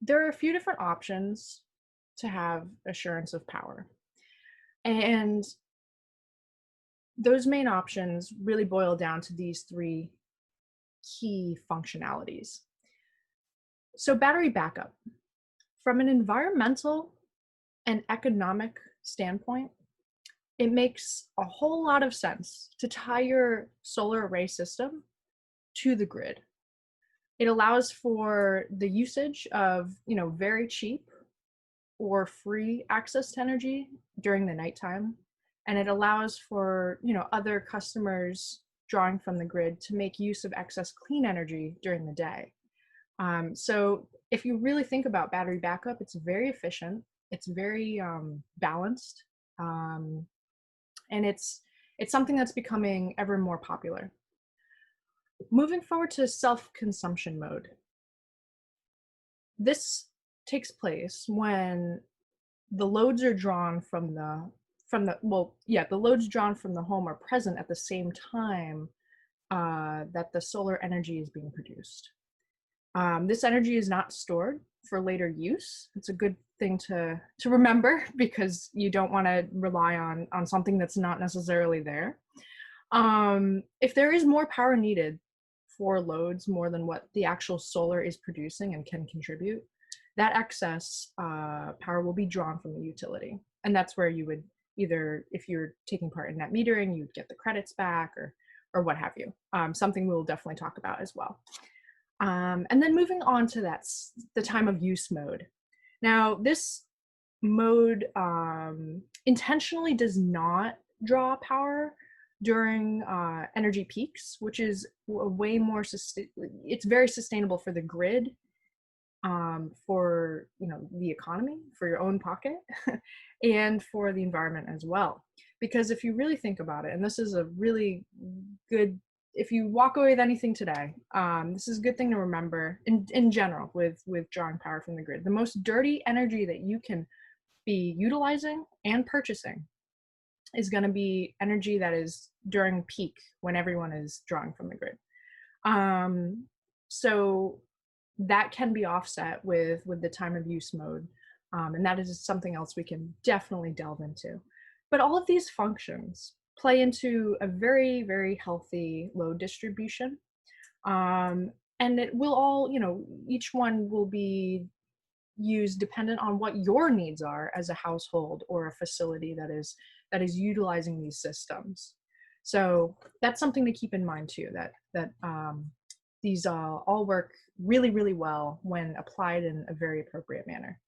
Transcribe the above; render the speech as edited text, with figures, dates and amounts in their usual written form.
There are a few different options to have assurance of power. And those main options really boil down to these three key functionalities. So, battery backup, from an environmental and economic standpoint, it makes a whole lot of sense to tie your solar array system to the grid. It allows for the usage of, very cheap or free access to energy during the nighttime. And it allows for, other customers drawing from the grid to make use of excess clean energy during the day. So if you really think about battery backup, it's very efficient. It's very balanced, um, and it's something that's becoming ever more popular. Moving forward to self-consumption mode, this takes place when the loads are drawn the loads drawn from the home are present at the same time that the solar energy is being produced. This energy is not stored for later use. It's a good thing to remember because you don't want to rely on something that's not necessarily there. If there is more power needed for loads more than what the actual solar is producing and can contribute, that excess power will be drawn from the utility. And that's where you would either, if you're taking part in net metering, you'd get the credits back or what have you. Something we'll definitely talk about as well. And then moving on to the time of use mode. Now, this mode intentionally does not draw power during energy peaks, which is a way more it's very sustainable for the grid, for the economy, for your own pocket, and for the environment as well. Because if you really think about it, and this is a really good, if you walk away with anything today, this is a good thing to remember in general with drawing power from the grid. The most dirty energy that you can be utilizing and purchasing is going to be energy that is during peak when everyone is drawing from the grid. So that can be offset with the time of use mode, and that is something else we can definitely delve into. But all of these functions play into a very, very healthy load distribution, and it will all, each one will be used dependent on what your needs are as a household or a facility that is utilizing these systems. So that's something to keep in mind too, that these all work really, really well when applied in a very appropriate manner.